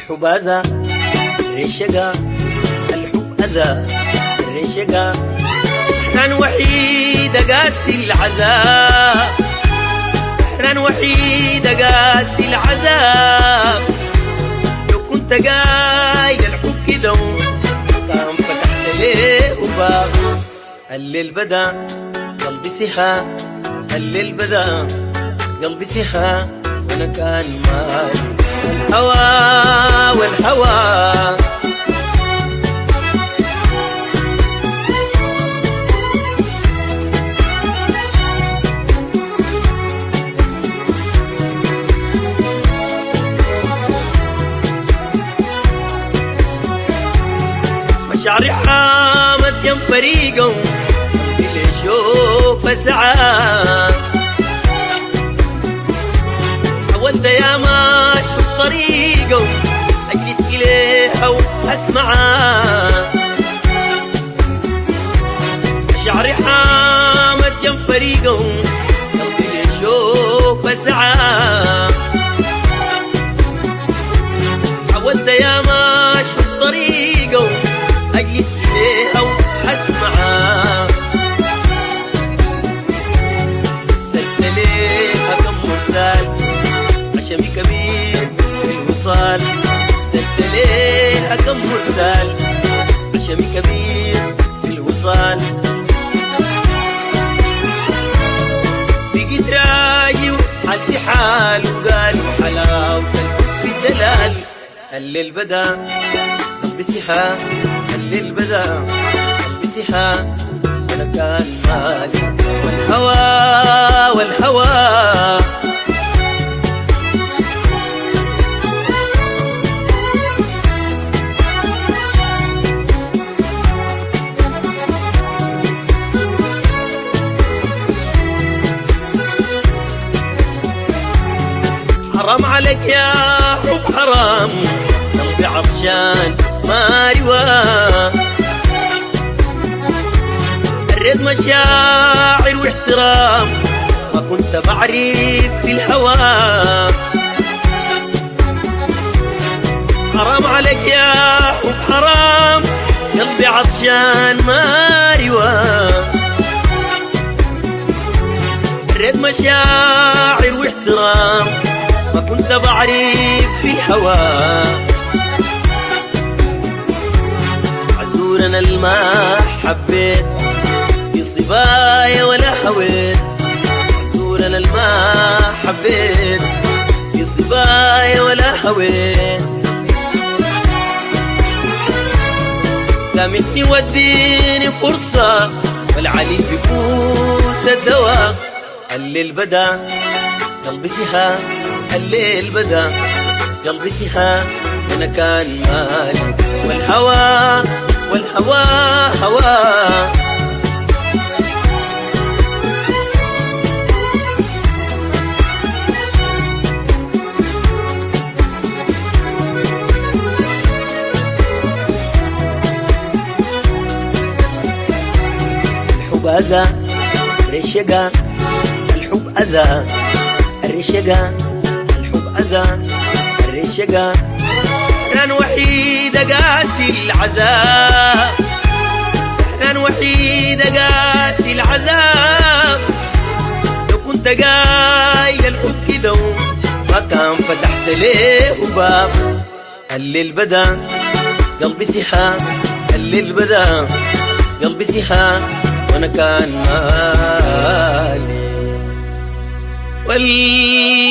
الحب أذى الرشقة، الحب أذى الرشقة، سحران وحيدة قاسي العذاب، سحران وحيدة قاسي العذاب. لو كنت قايل الحب كده كان فتحت ليه باب. الليل بدا قلبي سها، الليل بدا قلبي سها، وانا كان مالي والهوى والهوى. مشاعري حامت جنب فريقه، اللي يشوف اسعى. حاولت يا ما اشوف طريقه، اجلس اليها واسمعها. مشاعري حامت جنب فريقه، اللي يشوف اسعى. حاولت يا ما اشوف طريقه، اجلس اليها واسمعها. رسلت ليها كم مرسال، عشمي كبير في الوصال. رسلت ليها كم مرسال، عشمي كبير في الوصال. بقيت راجي وحالتي حال، وقالوا حلاوتك في الدلال. الليل بدا قلبي سها، الليل بدا قلبي سها، وانا كان مالي والهوى والهوى. حرام عليك يا حب حرام، قلبي عطشان ما رواه. الريت مشاعر واحترام، ما كنت بعرف في الهوى. حرام عليك يا حب حرام، قلبي عطشان ما رواه. الريت مشاعر واحترام، ما كنت بعرف في الهوى. عزورنا الما حبيت في صبايا ولا هويت. عزورنا الما حبيت في صبايا ولا هويت. سامحني وديني فرصة، والعليل بكوس الدواء. الليل بدا قلبي سها، الليل بدا قلبي سها، وانا كان مالي والهوى والهوى هوى. الحب أذى الرشقة، الحب أذى الرشقة، الحب أذى الرشقة، سحران وحيدة قاسي العذاب، سحران وحيدة قاسي العذاب. لو كنت قايل الحب كده ما كان فتحت ليه باب. الليل بدا قلبي سها، الليل بدا قلبي سها، وانا كان مالي والهوى